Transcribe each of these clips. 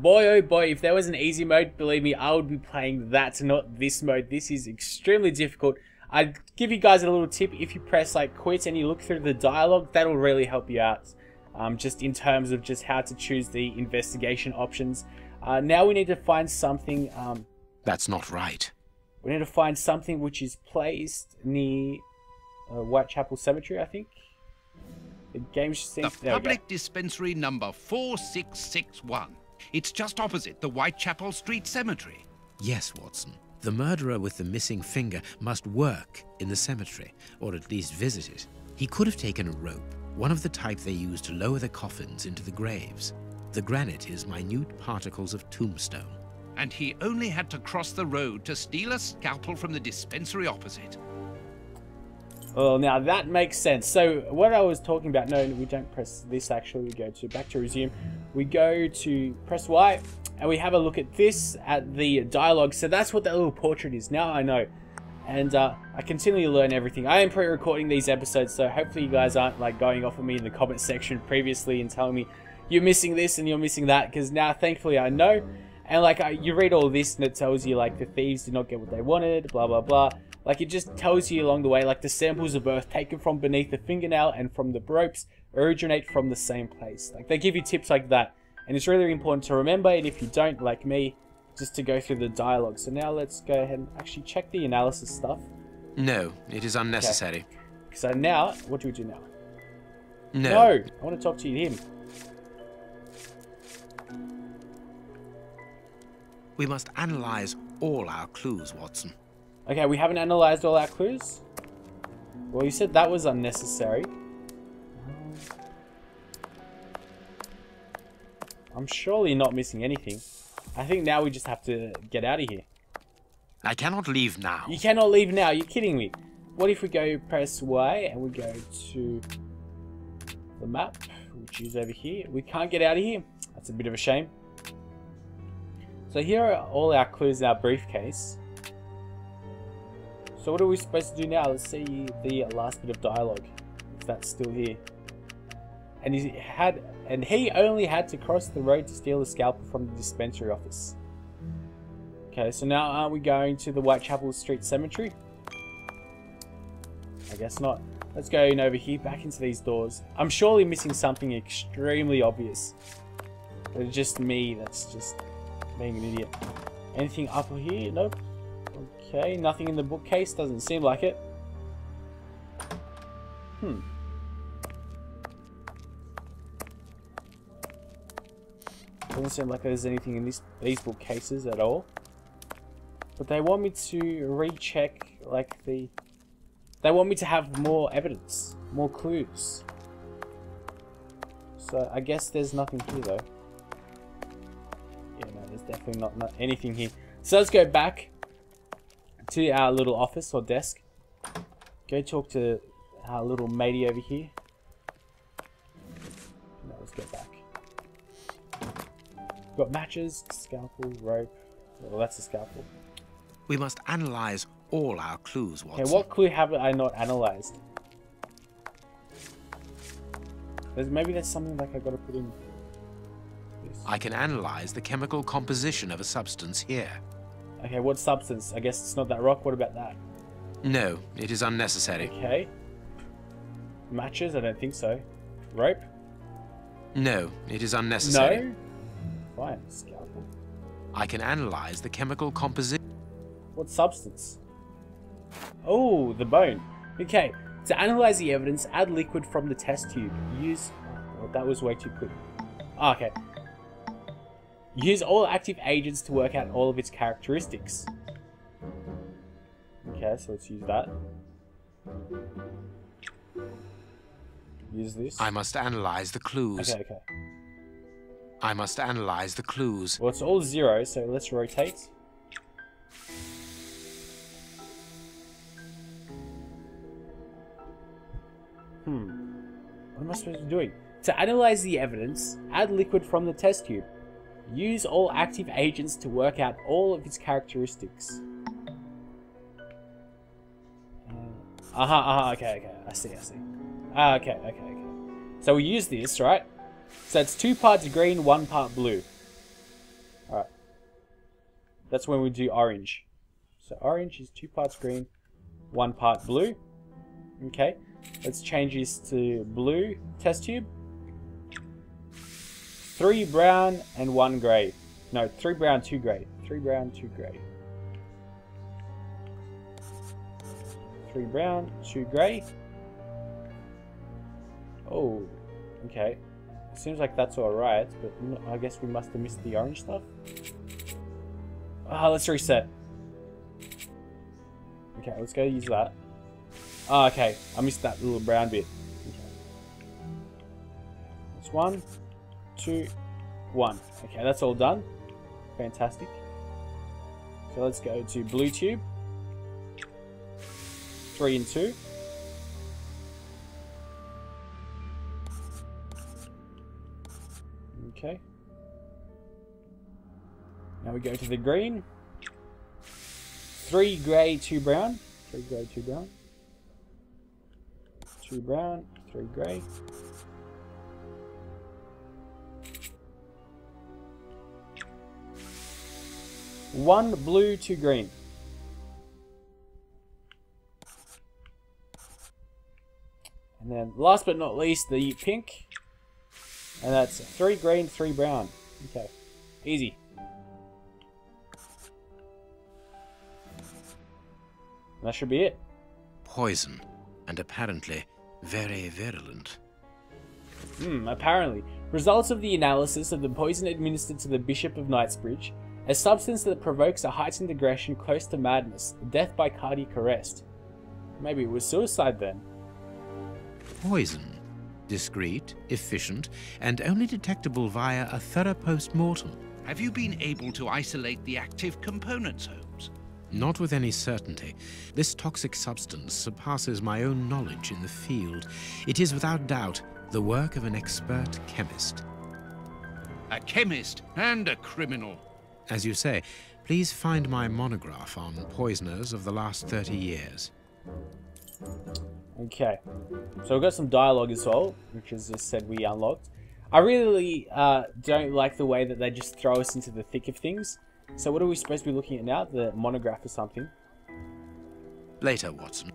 Boy, oh boy, if there was an easy mode, believe me, I would be playing that, not this mode. This is extremely difficult. I'd give you guys a little tip. If you press like quit and you look through the dialogue, that'll really help you out. Just in terms of just how to choose the investigation options. Now we need to find something. That's not right. We need to find something which is placed near Whitechapel Cemetery, I think. The game seems... The public dispensary number 4661. It's just opposite the Whitechapel Street Cemetery. Yes, Watson. The murderer with the missing finger must work in the cemetery, or at least visit it. He could have taken a rope, one of the type they use to lower the coffins into the graves. The granite is minute particles of tombstone. And he only had to cross the road to steal a scalpel from the dispensary opposite. Well, now that makes sense. So what I was talking about, no, we don't press this actually. We go to back to resume. We go to press Y and we have a look at this, at the dialogue. So that's what that little portrait is. Now I know. And I continually learn everything. I am pre-recording these episodes, so hopefully you guys aren't like going off of me in the comment section previously and telling me you're missing this and you're missing that, because now thankfully I know. And like you read all this and it tells you like the thieves did not get what they wanted, blah blah blah. Like it just tells you along the way, like the samples of earth taken from beneath the fingernail and from the ropes originate from the same place. Like they give you tips like that, and it's really important to remember it if you don't, like me, just to go through the dialogue. So now let's go ahead and actually check the analysis stuff. No, it is unnecessary. Okay. So now, what do we do now? No. I want to talk to him. We must analyze all our clues, Watson. Okay, we haven't analysed all our clues. Well, you said that was unnecessary. I'm surely not missing anything. I think now we just have to get out of here. I cannot leave now. You cannot leave now, you're kidding me. What if we go press Y and we go to the map, which is over here. We can't get out of here. That's a bit of a shame. So here are all our clues in our briefcase. So what are we supposed to do now? Let's see the last bit of dialogue, if that's still here. And he only had to cross the road to steal a scalpel from the dispensary office. Okay, so now aren't we going to the Whitechapel Street Cemetery? I guess not. Let's go in over here, back into these doors. I'm surely missing something extremely obvious. But it's just me that's just being an idiot. Anything up here? Nope. Okay, nothing in the bookcase. Doesn't seem like it. Doesn't seem like there's anything in these bookcases at all. But they want me to recheck, like they want me to have more evidence, more clues. So I guess there's nothing here though. Yeah, no, there's definitely not anything here. So let's go back to our little office or desk. Go talk to our little matey over here. No, let's go back. Got matches, scalpel, rope. Well, that's a scalpel. We must analyze all our clues, Watson. Okay, what clue have I not analyzed? Maybe there's something like I gotta put in this. I can analyze the chemical composition of a substance here. Okay, what substance? I guess it's not that rock. What about that? No, it is unnecessary. Okay. Matches? I don't think so. Rope? No, it is unnecessary. No? Fine. Scalpel. I can analyze the chemical composition. What substance? Oh, the bone. Okay. To analyze the evidence, add liquid from the test tube. Use... Oh, that was way too quick. Oh, okay. Use all active agents to work out all of its characteristics. Okay, so let's use that. Use this. I must analyze the clues. Okay, okay. I must analyze the clues. Well, it's all 0, so let's rotate. What am I supposed to be doing? To analyze the evidence, add liquid from the test tube. Use all active agents to work out all of its characteristics. Okay, I see. Okay. So we use this, right? So it's 2 parts green, 1 part blue. That's when we do orange. So orange is 2 parts green, 1 part blue. Okay, let's change this to blue test tube. 3 brown and 1 grey. No, 3 brown, 2 grey. 3 brown, 2 grey. 3 brown, 2 grey. Oh, okay. It seems like that's alright, but I guess we must have missed the orange stuff. Let's reset. Okay, let's go use that. Oh, okay, I missed that little brown bit. Okay. That's 1, 2, 1. Okay, that's all done. Fantastic. So let's go to blue tube. 3 and 2. Okay. Now we go to the green. 3 grey, 2 brown. 3 grey, 2 brown. 2 brown, 3 grey. One blue, 2 green. And then last but not least, the pink. And that's 3 green, 3 brown. Okay. Easy. That should be it. Poison, and apparently very virulent. Apparently. Results of the analysis of the poison administered to the Bishop of Knightsbridge, a substance that provokes a heightened aggression close to madness, death by cardiac arrest. Maybe it was suicide then. Poison. Discreet, efficient, and only detectable via a thorough post-mortem. Have you been able to isolate the active components, Holmes? Not with any certainty. This toxic substance surpasses my own knowledge in the field. It is without doubt the work of an expert chemist. A chemist and a criminal. As you say, please find my monograph on poisoners of the last 30 years. Okay, so we've got some dialogue as well, which as I said we unlocked. I really don't like the way that they just throw us into the thick of things. So what are we supposed to be looking at now? The monograph or something? Later, Watson.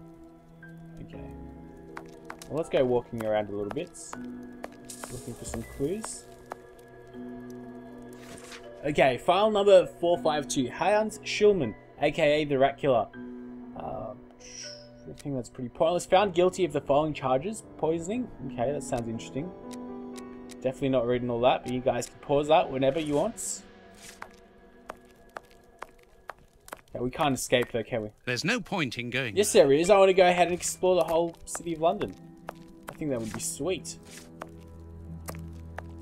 Okay. Well, let's go walking around a little bit. Looking for some clues. Okay, file number 452. Hans Schulman, aka the Rat Killer. I think that's pretty pointless. Found guilty of the following charges. Poisoning. Okay, that sounds interesting. Definitely not reading all that, but you guys can pause that whenever you want. Okay, we can't escape though, can we? There's no point in going. Yes, there is. I want to go ahead and explore the whole city of London. I think that would be sweet.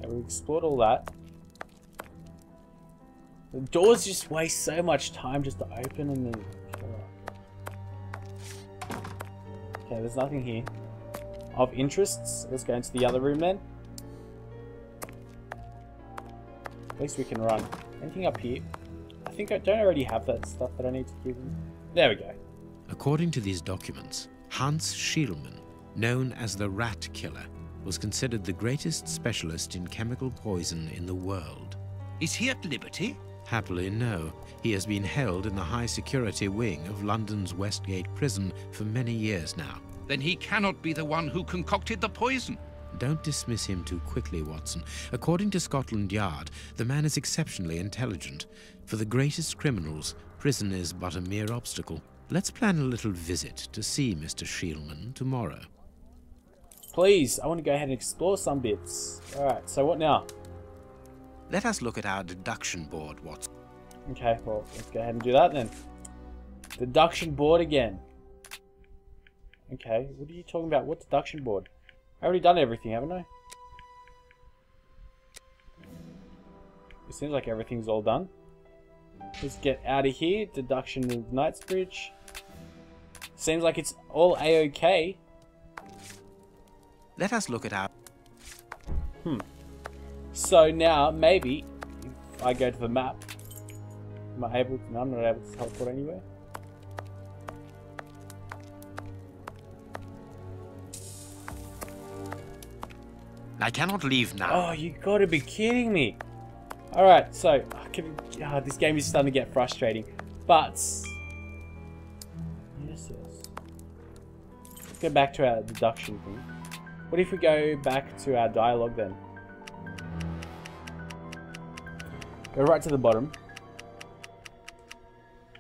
Okay, we've explored all that. The doors just waste so much time just to open and then... Okay, there's nothing here of interests. Let's go into the other room then. At least we can run. Anything up here? I think I don't already have that stuff that I need to give them. There we go. According to these documents, Hans Schulman, known as the Rat Killer, was considered the greatest specialist in chemical poison in the world. Is he at liberty? Happily, no. He has been held in the high-security wing of London's Westgate prison for many years now. Then he cannot be the one who concocted the poison. Don't dismiss him too quickly, Watson. According to Scotland Yard, the man is exceptionally intelligent. For the greatest criminals, prison is but a mere obstacle. Let's plan a little visit to see Mr. Schulman tomorrow. Please, I want to go ahead and explore some bits. Alright, so what now? Let us look at our deduction board, Watson. Okay, well, let's go ahead and do that then. Deduction board again. Okay, what are you talking about? What deduction board? I've already done everything, haven't I? It seems like everything's all done. Let's get out of here. Deduction of Knightsbridge. Seems like it's all A-OK. Let us look at our... So now, maybe, if I go to the map, am I able to... No, I'm not able to teleport anywhere. I cannot leave now. Oh, you gotta be kidding me. Alright, so this game is starting to get frustrating. But yes. Let's go back to our deduction thing. What if we go back to our dialogue then? Go right to the bottom.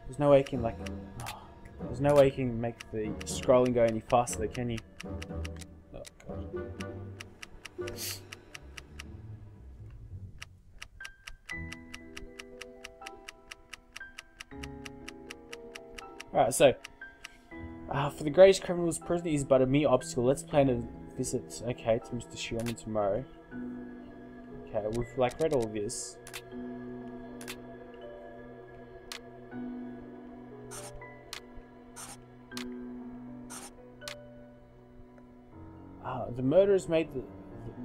There's no way you can there's no way you can make the scrolling go any faster, can you? Oh god. Alright, so for the greatest criminal's prison is but a mere obstacle. Let's plan a visit, okay, to Mr. Shearman tomorrow. Okay, we've read all this. The murderers made the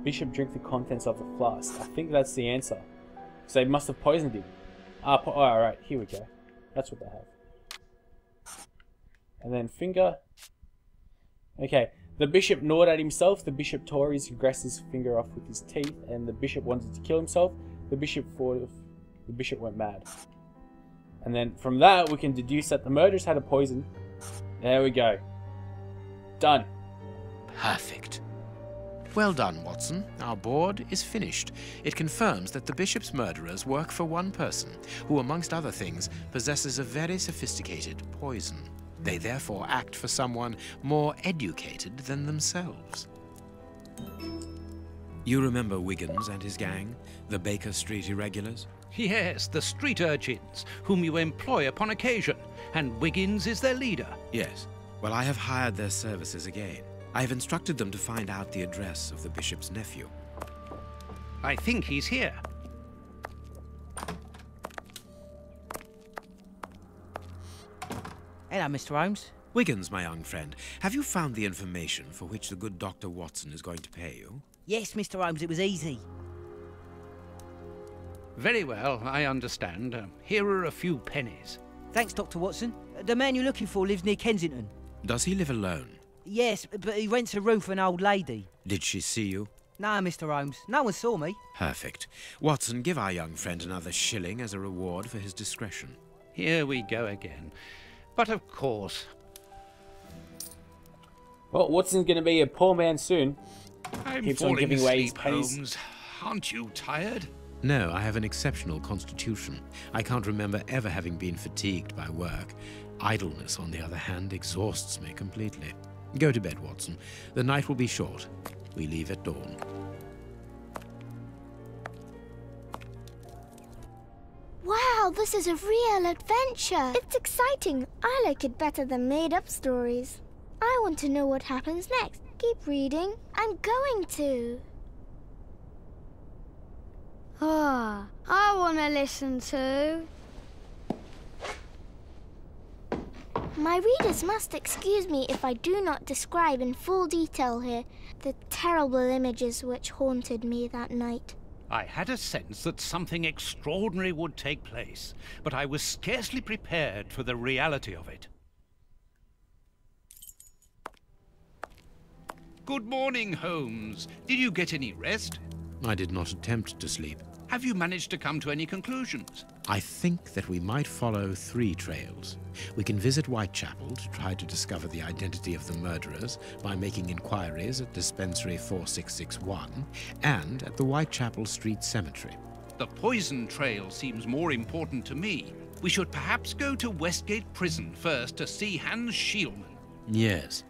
bishop drink the contents of the flask. I think that's the answer. So they must have poisoned him. Alright, here we go. That's what they have. And then finger. Okay, the bishop gnawed at himself. The bishop tore his aggressive's finger off with his teeth. And the bishop wanted to kill himself. The bishop fought. The bishop went mad. And then from that we can deduce that the murderers had a poison. There we go. Done. Perfect. Well done, Watson. Our board is finished. It confirms that the bishop's murderers work for one person, who, amongst other things, possesses a very sophisticated poison. They therefore act for someone more educated than themselves. You remember Wiggins and his gang, the Baker Street Irregulars? Yes, the street urchins, whom you employ upon occasion, and Wiggins is their leader. Yes. Well, I have hired their services again. I have instructed them to find out the address of the bishop's nephew. I think he's here. Hello, Mr. Holmes. Wiggins, my young friend, have you found the information for which the good Dr. Watson is going to pay you? Yes, Mr. Holmes, it was easy. Very well, I understand. Here are a few pennies. Thanks, Dr. Watson. The man you're looking for lives near Kensington. Does he live alone? Yes, but he rents a room for an old lady. Did she see you? No, Mr. Holmes. No one saw me. Perfect. Watson, give our young friend another shilling as a reward for his discretion. Here we go again. But of course. Well, Watson's going to be a poor man soon. I'm Keeps on falling giving away his asleep, pennies. Holmes. Aren't you tired? No, I have an exceptional constitution. I can't remember ever having been fatigued by work. Idleness, on the other hand, exhausts me completely. Go to bed, Watson. The night will be short. We leave at dawn. Wow, this is a real adventure. It's exciting. I like it better than made-up stories. I want to know what happens next. Keep reading. I'm going to. Ah, I want to listen to. My readers must excuse me if I do not describe in full detail here the terrible images which haunted me that night. I had a sense that something extraordinary would take place, but I was scarcely prepared for the reality of it. Good morning, Holmes. Did you get any rest? I did not attempt to sleep. Have you managed to come to any conclusions? I think that we might follow 3 trails. We can visit Whitechapel to try to discover the identity of the murderers by making inquiries at Dispensary 4661 and at the Whitechapel Street Cemetery. The poison trail seems more important to me. We should perhaps go to Westgate Prison first to see Hans Schielman. Yes,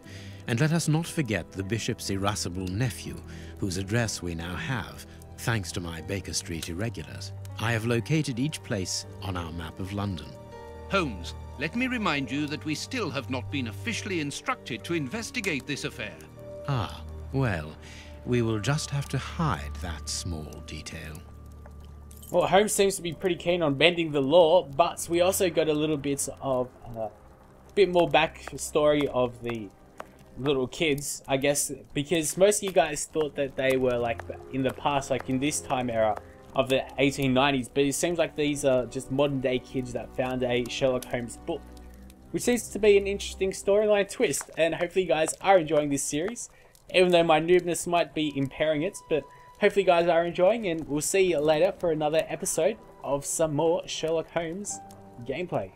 and let us not forget the bishop's irascible nephew, whose address we now have, thanks to my Baker Street Irregulars. I have located each place on our map of London. Holmes, let me remind you that we still have not been officially instructed to investigate this affair. Ah, well, we will just have to hide that small detail. Well, Holmes seems to be pretty keen on bending the law, but we also got a little bit of bit more backstory of the little kids, I guess, because most of you guys thought that they were like in the past, like in this time era of the 1890s, but it seems like these are just modern day kids that found a Sherlock Holmes book, which seems to be an interesting storyline twist, and hopefully you guys are enjoying this series, even though my noobness might be impairing it, but hopefully you guys are enjoying, and we'll see you later for another episode of some more Sherlock Holmes gameplay.